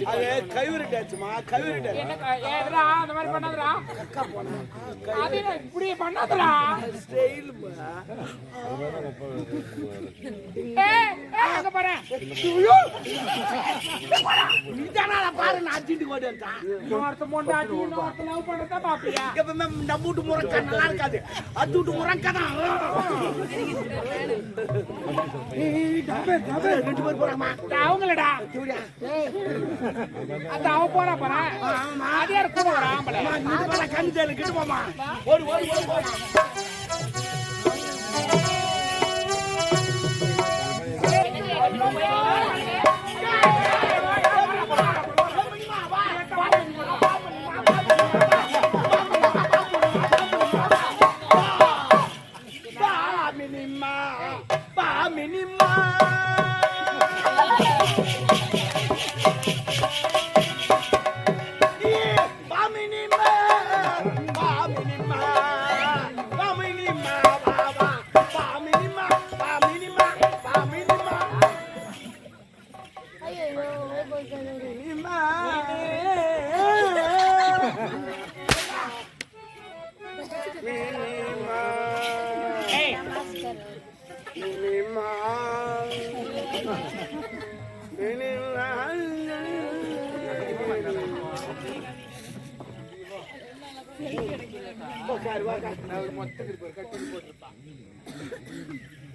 அது கைவிரிட்டாச்சுமா கைவிரிட்டா அந்த மாதிரி பண்ணாதடா அது இப்படி பண்ணாதடா ஸ்டைல் அங்க பாரு நீதானா பாரு நான் அடிச்சிட்டு ஓடிட்டான் இன்னொருத்த மொண்டாட்டி இன்னொருத்த லவ் பண்றத பாப்பியா எப்பவுமே நம்ம வீட்டு முறக்க நல்லா இருக்காது அது வீட்டு முறக்க தான் ரெண்டு பேர் போறாமா அவங்களடா அந்த அவ போறா பாரு அது யார் கூட வரா ஆம்பளை கண்ணு தேடு கிட்ட போமா ஓடு ஓடு ஓடு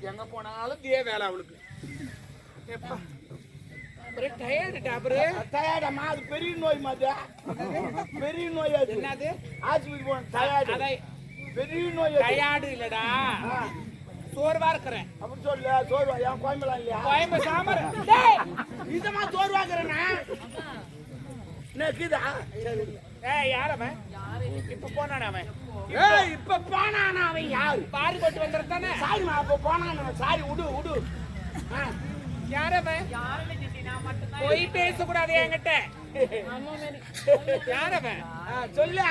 எங்க போனாலும் இதே வேலை அவளுக்கு டயர்டா அது பெரிய நோய் மாதிரி பெரிய நோய் அது என்னது ஆஸ்பத்திரி போன டயர்டு பெரிய நோய் டயர்டு இல்லடா சோர்வா இருக்கிறேன் அப்படி சொல்ல சோர்வா என் கோயம்பலாம் இல்லையா கோயம்பு சாமர் இதமா சோர்வாக்குறேன்னா நக்குதா யாரவன் இப்ப போனான அவன் இப்ப போனான அவன் யாரு பாரி போட்டு வந்துருந்தானே சாரிமா அப்ப போனான சாரி விடு விடு யாரவன் போய் பேசக்கூடாது என்கிட்ட யாரவன் சொல்லு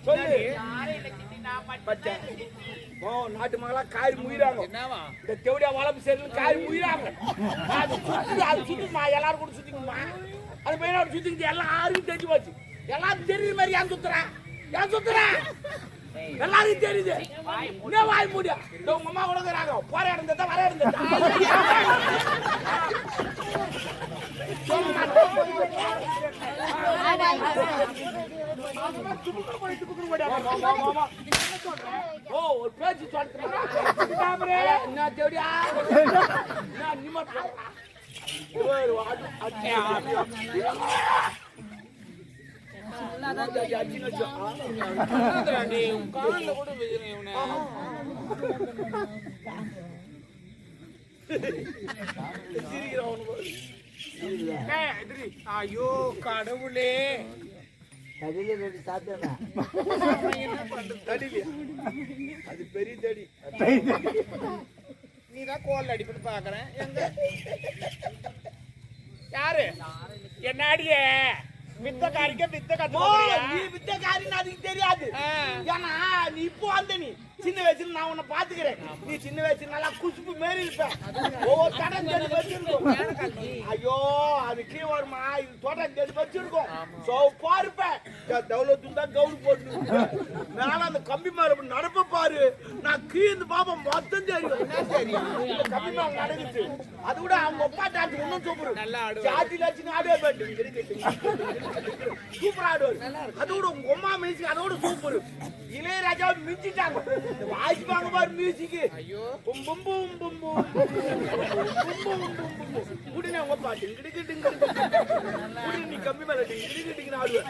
சொல்லு நாட்டு மகளா காரி முயிறாங்க இந்த தெவடியா வளர்ப்பு சரியில்லை காரி முயிறாங்க அது சுத்துமா எல்லாரும் கூட சுத்திக்குமா அது பையனோட சுத்திக்கிட்டு எல்லாம் யாருக்கும் தெரிஞ்சு போச்சு எல்லாரும் தெரியுற மாதிரி ஏன் சுத்துறேன் ஏன் சுத்துறேன் எல்லாரும் தெரியுது இன்னும் வாய் மூடியா உங்க அம்மா கொடுக்குறாங்க போற இடம் தான் வர இடம் ஓ ஒரு பேச்சு சொல்றேன் என்ன தேடியா ஐயோ கடவுளே அது பெரிய தடி நீதான் கோல் அடிப்பட்டு பாக்குறேன் யாரு என்னாடியே வித்தக்காரிக்க வித்த நீ வித்தக்காரின்னு அதுக்கு தெரியாது ஏன்னா நீ இப்போ வந்த நீ சின்ன வயசுல நான் உன்னை பாத்துக்கிறேன் நீ சின்ன வயசுல நல்லா குசுப்பு மாரி இருப்ப ஒவ்வொரு தடம் தேடி வச்சிருக்கோம் ஐயோ அது கீழே வருமா இது தோட்டம் தேடி வச்சிருக்கோம் சோப்பா இருப்பேன் தௌலத்தும் தான் கவுடு போட்டு மேல அந்த கம்பி மேல நடப்ப பாரு நான் கீழ்ந்து பாப்பா மொத்தம் தெரியும் கம்பி மேல நடந்துச்சு அது கூட அவங்க அப்பா டான்ஸ் ஒன்னும் சூப்பர் ஜாதி லட்சம் ஆடுவே பாட்டு சூப்பர் ஆடுவார் அதோட உங்க அம்மா மியூசிக் அதோட சூப்பர் இளையராஜா மிஞ்சிட்டாங்க வாசிப்பாங்க பாரு மியூசிக் பும் பும் பும் பும் பும் குடினே உங்க பாட்டு கிடுக்கிட்டு குடி நீ கம்மி மேல கிடுக்கிட்டு ஆடுவேன்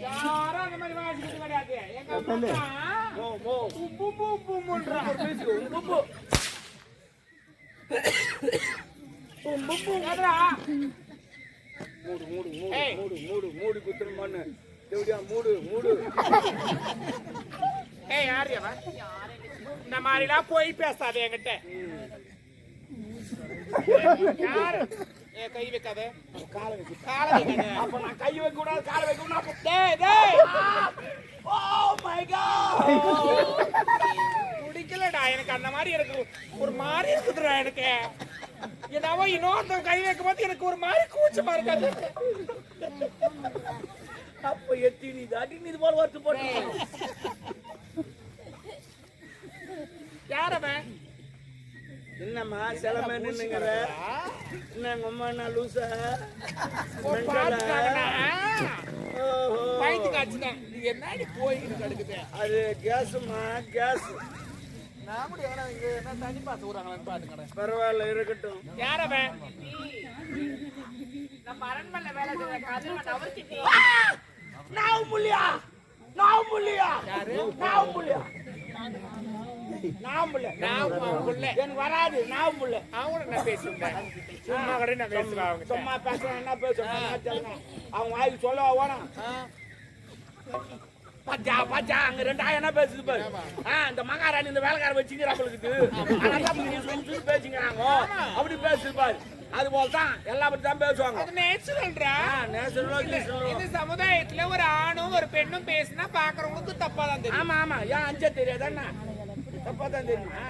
யாரும் அந்த மாதிரி வாசிக்கிறது கிடையாது எங்க அம்மா மூடு குத்துற மண்ணு மூடு மூடு யாரு இந்த மாதிரிலாம் போய் பேசாத என்கிட்ட யாரு கை வைக்காத காலை வைக்காத அப்ப நான் கை வைக்க கூடாது காலை வைக்க கூடாது டேய் டேய் ஓ மை காட் எனக்கு அந்த மாதிரி எனக்கு ஒரு மாதிரி இருக்குதுடா எனக்கு. என்னவோ இன்னொருத்தன் கை வைக்கும் போது எனக்கு ஒரு மாதிரி கூச்சமா இருக்காது. அப்ப எத்தி நீ தாட்டி நீ இது போல வருத்து போட்டு யாரவன் என்னம்மா சிலமே நின்னுங்கிற என்ன அம்மா நான் லூசா பைத்து காய்ச்சுதான் நீ என்னடி போய்கிட்டு கிடக்குது. அது கேஸுமா கேஸ். நான் கூட இங்க என்ன தண்ணி பாத்து விடுறாங்களான்னு பாத்துக்கிறேன். பரவாயில்ல இருக்கட்டும். யாரவன் நம்ம அரண்மனை வேலை செய்யற கதிரவன் அவர்கிட்ட நான் முள்ளியா நான் முள்ளியா நான் முள்ளியா நான் முள்ள எனக்கு வராது. நான் முள்ள அவங்க நான் பேசுறேன். சும்மா கூட நான் பேசுறேன். அவங்க சும்மா பேசுறேன் என்ன பேசுறேன் அவங்க வாய்க்கு சொல்ல வேணாம். பச்சா பச்சா அங்க 2000 என்ன பேசுது பாரு. இந்த மகாராணி இந்த வேலைக்கார வச்சுக்கிறாங்களுக்கு பேசுங்கிறாங்க அப்படி பேசுது பாரு. அது போலதான் எல்லா பத்தி தான் பேசுவாங்க. அது நேச்சுரல்ரா. இந்த சமுதாயத்துல ஒரு ஆணும் ஒரு பெண்ணும் பேசினா பாக்குறவங்களுக்கு தப்பா தான் தெரியும். ஆமா ஆமா ஏன் அஞ்சே தெரியாது என்ன தப்பா தான் தெரியுமா?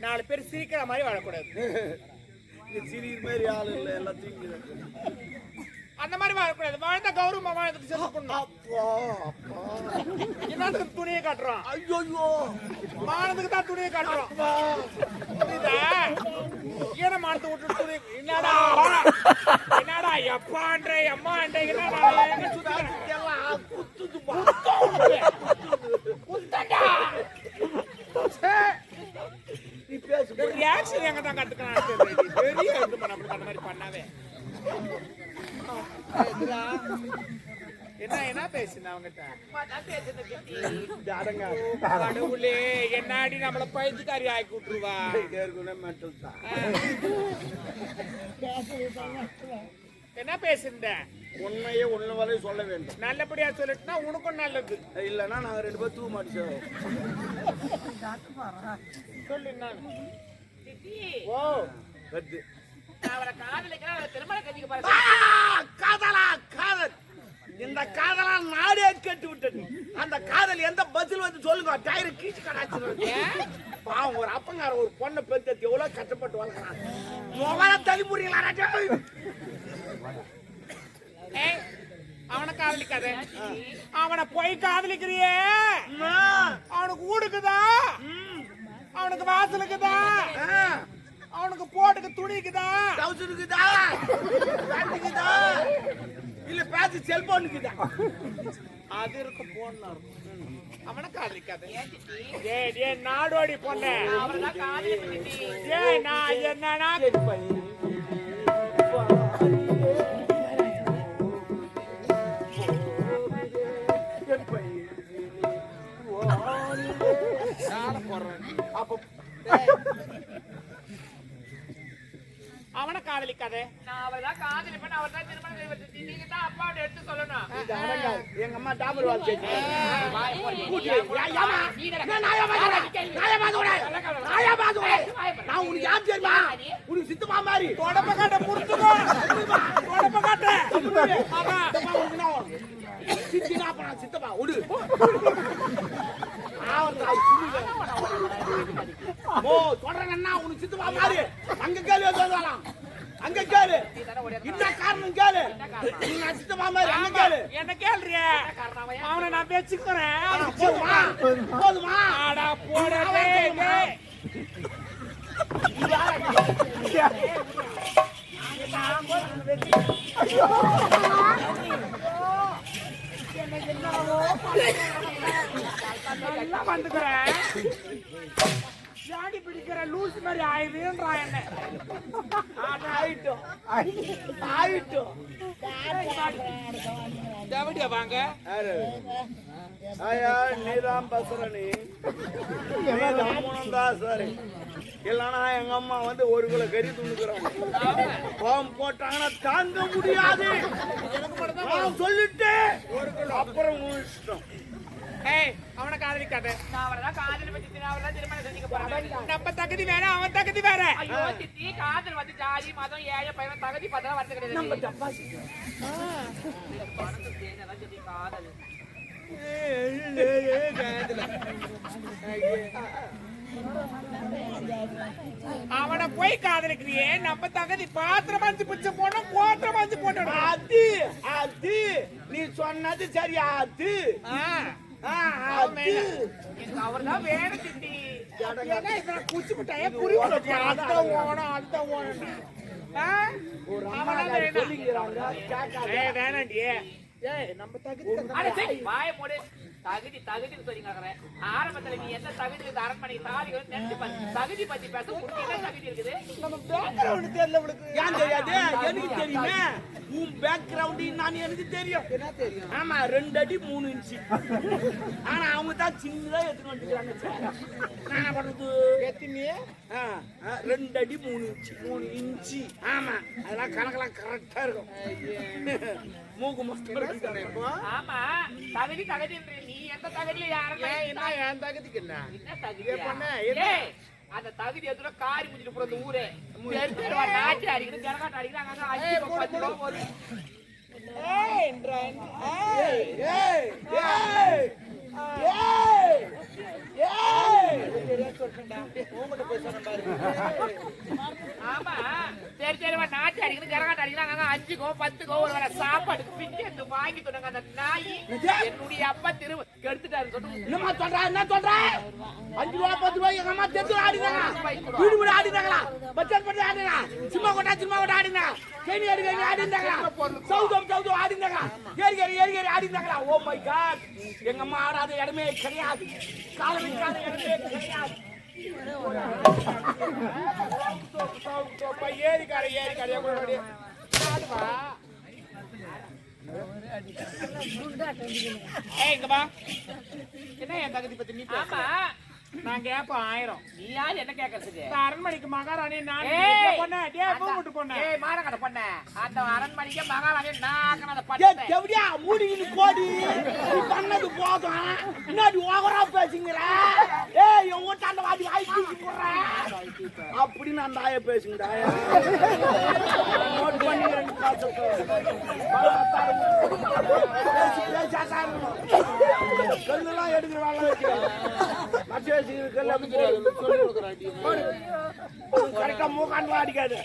நாலு பேர் சிரிக்கிற மாதிரி வாழக்கூடாது. சிரிக்கிற மாதிரி ஆளு இல்ல எல்லாத்தையும் அந்த மாதிரி வாழக்கூடாது. வாழ்ந்த கௌரவமா வாழ்ந்துட்டு செத்து பண்ணணும். என்னத்துக்கு துணியை காட்டுறோம்? ஐயோ மானத்துக்கு தான் துணியை காட்டுறோம். ஏன மானத்தை விட்டு துணி என்னடா என்னடா எப்பான்ற அம்மான்ற ரியாக்ஷன் எங்க தான் கத்துக்கலாம். பெரிய இது பண்ண அந்த மாதிரி பண்ணாவே என்ன பேசுன அவங்கிட்ட கடவுளே என்னாடி நம்மள பைத்தியக்காரி ஆக்கி விட்டுருவா. என்ன பேசுற? உண்மையே ஒண்ணு வரை சொல்ல வேண்டும். நல்லபடியா சொல்லிட்டுனா உனக்கும் நல்லது. இல்லன்னா நாங்க 2 பேரும் தூ மாட்டோம். சொல்லு நான் ஓ கத்து அவளை காதலிக்கிறா திருமண கட்டிக்க பாரு. காதலா காதல் இந்த காதலா நாடே கேட்டு விட்டது. அந்த காதல் எந்த பஸ்ல வந்து சொல்லுங்க டயர் கீச்சு கடாச்சு. பாவம் ஒரு அப்பங்கார ஒரு பொண்ணை பெத்து எவ்வளவு கஷ்டப்பட்டு வளர்க்கிறான். முகல தள்ளி முடியல. அவனை காதலிக்காத. அவனை போய் காதலிக்கிறியே அவனுக்கு ஊடுக்குதா அவனுக்கு வாசலுக்குதா அவனுக்கு போட்டுக்கு துணிக்குதா டவுசருக்குதா பேண்ட்டுக்குதா இல்ல பேசி செல்போனுக்குதா அது இருக்க போன் அவனை காதலிக்காத. ஏ நாடோடி பொண்ணு ஏ நான் என்னன்னா அவனை காதலிக்காத. நான் அவதான் காதலிப்பேன். அவர் தான் திருமணம் செய்வது. நீங்க தான் அப்பாவோட எடுத்து சொல்லணும். எங்க அம்மா டாபர் வாழ்க்கை நான் உனக்கு யார் தெரியுமா? உனக்கு சித்தமா மாதிரி தொடப்ப காட்ட புரிஞ்சுக்கோ. தொடப்ப காட்ட சித்தினா சித்தப்பா விடு. ஓ தொடரன்னா உனக்கு சித்தப்பா மாதிரி அங்க கேள்வி சொல்லலாம். அங்க கேளு என்ன காரணம் கேளு. நீங்க சித்தப்பா மாதிரி அங்க கேளு. என்ன கேள்றிய? அவனை நான் பேச்சுக்கிறேன். போதுமா போதுமா ஆடா போடவே வந்துக்கிறேன். ஜாடி பிடிக்கிற லூஸ் மாதிரி ஆயுதுன்றா என்ன. ஆயிட்டோம் ஆயிட்டோம் தேவடியா வாங்க. ஆயா நீதான் பசுரணி நீதான் சரி. இல்லைன்னா எங்க அம்மா வந்து 1 கிலோ கறி துணுக்குறாங்க. பாவம் போட்டாங்கன்னா தாங்க முடியாது சொல்லிட்டு அப்புறம் இஷ்டம். ஏய் அவனை காதலிக்காத. நான் அவனதான் காதல் பத்தி அவனதான் திருமணம் செஞ்சுக்க போறேன். நம்ம தகுதி வேற, அவன் தகுதி வேற. ஐயோ சித்தி, காதல் வந்து ஜாதி மதம் ஏழை பையன் தகுதி பார்த்தா வந்து கிடையாது. நம்ம டப்பாசி காதல் அவனை போய் காதலிக்கிறியே, நம்ம தகுதி பாத்திரம் அஞ்சு பிச்சை போனோம், கோத்திரம் அஞ்சு போட்டோம். அது அது நீ சொன்னது சரி. அது அது அவர்தான் வேணும் சித்தி. ஏன்னா இதெல்லாம் குச்சி விட்டாயே புரியும். அதுதான் ஓணும், அதுதான் ஓணும். ஒரு அவனா அம்மா வேணாம். சொல்லிக்கிறாங்க கேட்காத. வேணாண்டி. ஏய் நம்ம தகுதி அட சரி, வாய மூடு. தகுதி தகுதின்னு சொல்லி கேக்குறேன். ஆரம்பத்துல நீ என்ன தகுதி இருக்கு அரண்மனை தாலி வந்து நினைச்சு பாரு. தகுதி பத்தி பேச உனக்கு என்ன தகுதி இருக்குது? நம்ம பேக்ரவுண்ட் தெரியல உனக்கு. ஏன் தெரியாது? எனக்கு தெரியுமே. உன் பேக்ரவுண்ட் நான் எனக்கு தெரியும். என்ன தெரியும்? ஆமா 2 அடி 3 இன்ச்சு. ஆனா அவங்க தான் சின்னதா எடுத்துட்டு வந்துக்கிறாங்க சார். நான் என்ன பண்றது? எத்தினி 2 அடி 3 இன்ச்சு. 3 இன்ச்சு. ஆமா அதெல்லாம் கணக்கெல்லாம் கரெக்டா இருக்கும். மூக்கு மஸ்ட் இப்போ ஆமா தகுதி தகுதின்ற நீ எந்த தகுதியில யாரும் என்ன என் தகுதிக்கு என்ன? என்ன தகுதி பண்ண அந்த தகுதி எதுல காரி முடிச்சிட்டு போற ஊரே நாட்டி அடிக்கணும் ஜனகாட்ட அடிக்கிறாங்க ஏய் ஏய் ஏய் ஏய் ஏய் உங்ககிட்ட போய் சொன்ன பாரு. ஆமா சரி சரி நாட்டி அடிக்கணும் ஜனகாட்ட அடிக்கிறாங்க 5கோ 10கோ ஒரு வேளை சாப்பாடுக்கு பிஞ்சு எடுத்து வாங்கி சொன்னாங்க அந்த நாய் என்னுடைய அப்பா திரும்ப கெடுத்துட்டாரு சொல்லு. என்னமா சொல்ற? என்ன சொல்ற? 5 ரூபா 10 ரூபாய் எங்க அம்மா தெரிஞ்சு ஆடினாங்க. வீடு வீடு ஆடினாங்களா? பச்சர் பண்ணி ஆடினா? சும்மா கொட்டா ஆடினா? கேணி ஆடினாங்களா? சவுதம் ஆடினாங்களா? ஏறி ஆடினாங்களா? ஓ மை காட், எங்க அம்மா ஆடாத இடமே கிடையாது. காலம் வைக்காத இடமே கிடையாது. ஏறி இங்க வா. என்ன என் தகுதி பத்தி நீ பேச? ஆமா நான் கேப்பேன் 1000. நீ யார் என்ன கேக்குறதுக்கு? அரண்மனைக்கு மகாராணி நான் பொண்ணு பொண்ணு. ஏய் மானகட்ட பொண்ணு, அந்த அரண்மனைக்கு மகாராணி நான் அந்த ஏய் பட்டத்தை தேவடியா மூடின்னு போடி. நீ பண்ணது போதும். என்னடி ஓவரா பேசுங்கற? ஏய் என் ஊட்டாண்ட வாடி வாய் தூக்கி போடுற. அப்படின்னு அந்த ஆய பேசுங்கடா. நோட் பண்ணி ரெண்டு காசு கல்லெல்லாம் எடுக்கிற வேலை வைக்கிறாங்க. மச்ச வச்சுக்கிற கல்ல கரெக்டா மூக்காண்டு அடிக்காது.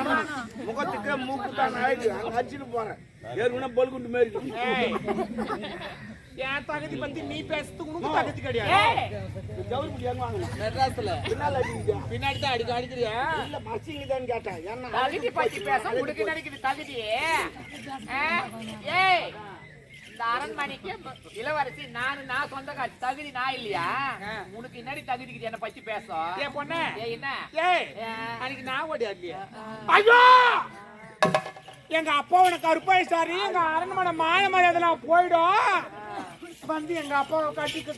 ஆமா முகத்துக்கு மூக்கு தான் ஆயிடுது. அங்க அடிச்சுட்டு போறேன். ஏற்கனவே பல்குண்டு மாரி என் தகுதி பத்தி நீ பேசுறது உனக்கு தகுதி கிடையாது. ஜவுளி முடி எங்க வாங்கணும்? மெட்ராஸ்ல பின்னால அடிக்குது. பின்னாடி தான் அடிக்கிறியா? இல்ல மச்சிங்கதான்னு கேட்டேன். என்ன தகுதி பத்தி பேச உனக்கு நினைக்குது தகுதி? ஏய் இந்த அரண்மனைக்கு இளவரசி நான் சொந்தக்காரி. தகுதி நான் இல்லையா? உனக்கு என்னடி தகுதிக்கு என்ன பத்தி பேசும்? ஏ பொண்ணு என்ன ஏய் அன்னைக்கு நான் ஓடியா இல்லையா? ஐயோ எங்க அப்பாவோட கருப்பாயிட்டாரு. எங்க அரண்மனை மாய மரியாதைலாம் போயிடும். வந்து எங்க அப்பாவை கட்டிக்க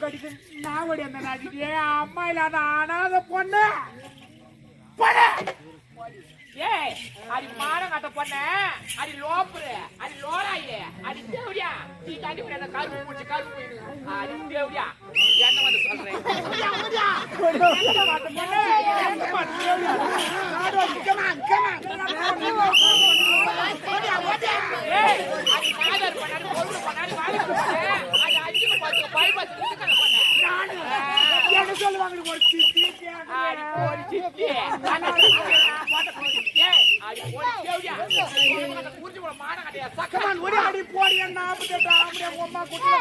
நான் ஓடி அந்த நாட்டிக்கு அம்மா இல்லாத அனாத பொண்ணு. ஏய் அடி மானம் கட்ட பொண்ண, அடி லோப்புரு, அடி லோராயே, அடி தேவடியா நீ தாண்டி போய் அந்த கருப்பு முடிச்சு கருப்பு போயிடுங்க. அடி தேவடியா என்ன வந்து சொல்றேன்? ஏய் அடி நாதர் பண்ணாரு பொண்ணு பண்ணாரு வாடி அது 5 10 பண்ண என்ன சொல்லுவாங்க? ஒரு சித்தி ஒரு சித்தி அடி போடி தேவடியா புரிஞ்சு போற மானம் கட்டியா சக்கமான் ஓடி ஆடி போடி என்ன 48 ஆம்பளை அம்மா குதிரை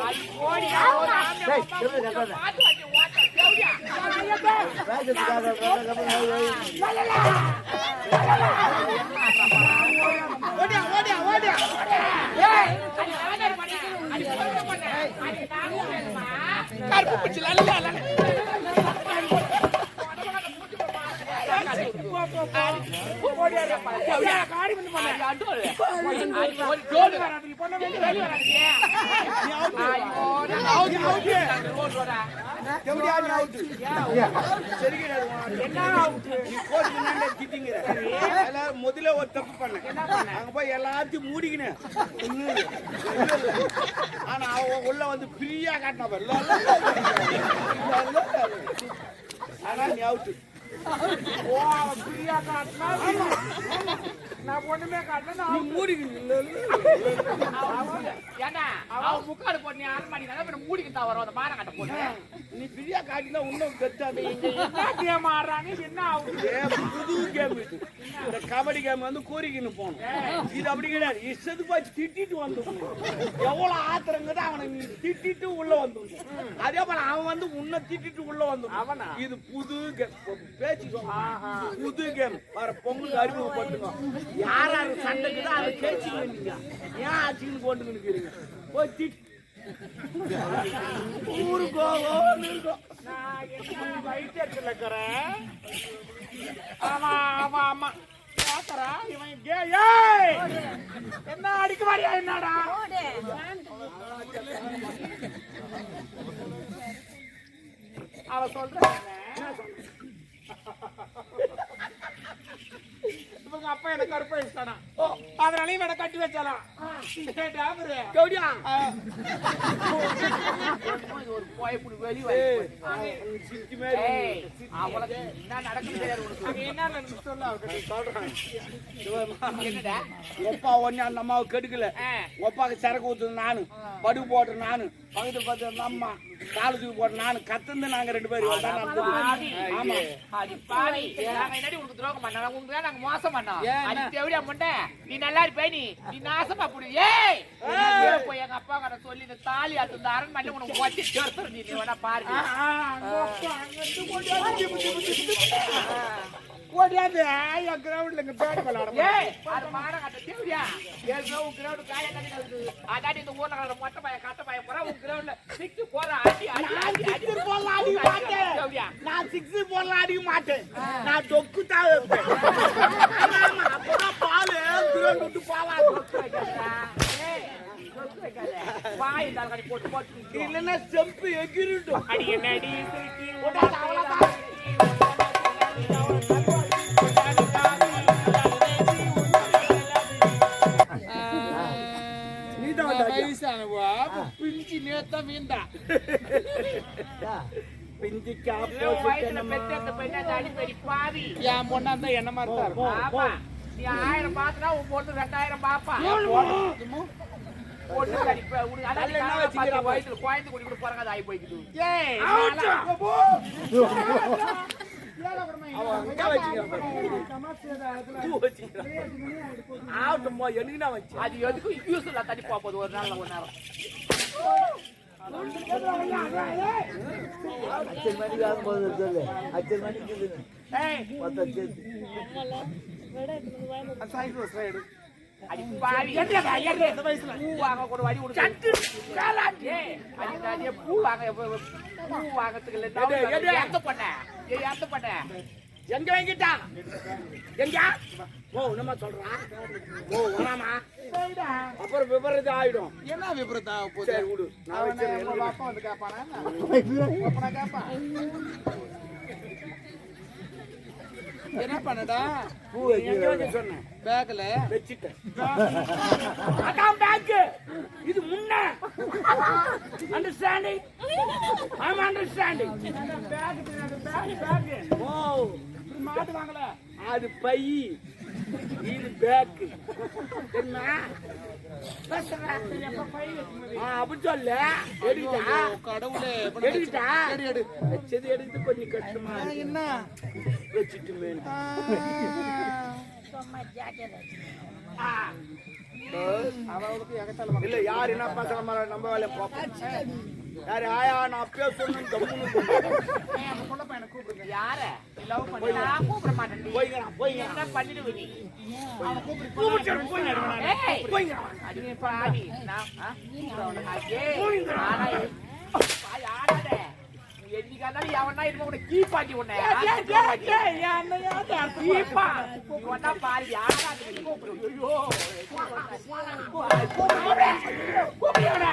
அடி போடி ஒரு ஆம்பளை பாத்து வாடி வாட்ட தேவடியா ஓடியா ஏய் அடி நாதர் பண்ண அடி பொண்ணு பண்ண அடி நாங்க வேணுமா கருப்பு பிடிச்சு லல்ல காடி வந்து பண்ண முதல்ல ஒரு தப்பு பண்ண அங்க போய் எல்லாத்தையும் மூடிக்கினேன். ஆனா அவன் உள்ள வந்து ஃப்ரீயா காட்டின ஆனா நீ அவுட்டு. ஓ அவன் ஃப்ரீயா காட்டினா நான் ஒண்ணுமே காட்டினா நீ மூடிக்கணும். ஏன்னா அவன் முக்காடு போட்டு நீ அரண்மனை மூடிக்கிட்டா வரும் அந்த மானம் கட்ட போட்டு நீ ஃப்ரீயா காட்டினா இன்னும் கட்டாது. என்ன கேம் ஆடுறாங்க என்ன ஆகுது? புது கேம் இது. இந்த கபடி கேம் வந்து கோரிக்கின்னு போகணும். இது அப்படி கிடையாது. இஷ்டத்துக்கு போய் திட்டிட்டு வந்துடும். எவ்வளவு ஆத்திரங்கிறது அவனை நீ திட்டிட்டு உள்ள வந்துடும். அதே போல அவன் வந்து உன்னை திட்டிட்டு உள்ள வந்துடும். அவனா இது புது கேம். பேச்சுக்கோங்க, புது கேம். வர பொங்கல் அறிமுகப்பட்டுக்கோ. யார் யாரு சண்டைக்குதோ அதை பேச்சுங்க. நீங்க ஏன் ஆச்சுன்னு போட்டு நிற்கிறீங்க? போய் திட்டு ஊருக்கு இருக்கும். நான் என்ன வைத்தியத்துல இருக்கிறேன். ஆமா ஆமா ஆமா பாத்தரா இவன் ஏய் என்ன அடிக்க மாரியா என்னடா? அவ சொல்றாங்க இவங்க அப்பா எனக்கு கருப்பை வச்சானா, அதனால இவனை கட்டி வச்சாலாம். ஒரு போய்ப்புடி வெளி என்ன நடக்குது என்ன சொல்ல என்னடா ஒப்பா ஒன்னு அந்த அம்மாவை கெடுக்கல. ஒப்பாக்கு சரக்கு ஊத்துது நானு, படு போட்டு நானு, பகுதி பார்த்து அந்த அம்மா காலுக்கு போட்டு நானு கத்துந்து நாங்க 2 பேரும். ஆமா பாவி நாங்க என்னடி உனக்கு துரோகம் பண்ணா? உனக்கு நாங்க மோசம் பண்ணோம். அது தேவடியா முண்டை நீ நல்லா இருப்ப. நீ நாசமா புடி. ஏய் போய் எங்க அப்பா கிட்ட சொல்லி இந்த தாலி அது இந்த அரண்மனை உனக்கு வச்சு சேர்த்து நீ வேணா பாருங்க. ஓடியாந்து என் கிரவுண்ட்ல இங்க பேட் விளையாடும். ஏய் அது மாட கட்ட தேவடியா ஏதோ கிரவுண்ட் காய கட்டிட்டு அதாடி இந்த ஊர்ல கட்ட மொட்டை பைய கட்ட பைய போற உன் கிரவுண்ட்ல 6 போற அடி அடி போடலாம் அடிக்க மாட்டேன். நான் 6 போடலாம் அடிக்க மாட்டேன். நான் தொக்கு தான் வைப்பேன். அப்பதான் பாலு கிரவுண்ட் விட்டு பாலாது. வாய் இந்த கடி போட்டு போட்டு இல்லைன்னா செம்பு எகிரிட்டும். அடி என்னடி பிஞ்சு நேத்தா மீண்டா பிஞ்சிக்கு பாவி என் பொண்ணா இருந்தா என்ன மாதிரி தான் இருக்கும். நீ 1000 பாத்துனா உன் பொண்ணு 2000 பாப்பா பொண்ணு கடிப்ப உனக்கு வயசுல குழந்தை குடி கூட போறாங்க. அது ஆகி போய்க்குது. அது எதுக்கும் யூஸ் இல்ல. தண்ணி போகுது ஒரு நாள் ஒரு நேரம். எங்க வாங்கிட்டா எங்க ஓ நம்ம சொல்றான். ஓ வேணாமா அப்புறம் விபரீதம் ஆயிடும். என்ன விபரீதம் போகுது? சரி விடு, நான் வச்சிருக்கேன். பாப்பா வந்து கேப்பானா? கேப்பா என்ன பண்ணடா? பூ எங்க சொன்னேன்? பேக்ல வெச்சிட்டேன். அதான் பேக். இது முன்ன அண்டர்ஸ்டாண்டிங். I am understanding. பேக் ஓ மாட்டு வாங்கல. அது பை, இது பேக். என்ன அப்படி சொல்ல எடுக்கிட்டா கடவுளே எடுக்கிட்டா எடு வச்சது எடுத்து கொஞ்சம் கஷ்டமா என்ன வச்சுட்டு இல்ல யாரு என்ன பசங்க நம்ம வேலையை பார்ப்போம். யாரு ஆயா நான் அப்பயே சொன்னேன் தம்முன்னு கூப்பிடுங்க. யார லவ் பண்ணி நான் கூப்பிட மாட்டேன். போய் என்ன பண்ணிடுவ நீ? என்னைக்கா இருந்தாலும் எவனா இருக்க உன்னை கீப்பாட்டி உன்னை என்னையாவது அர்த்தம் கீப்பா நீ ஒன்னா பாரு யாரா கூப்பிடு ஐயோ கூப்பிடுறா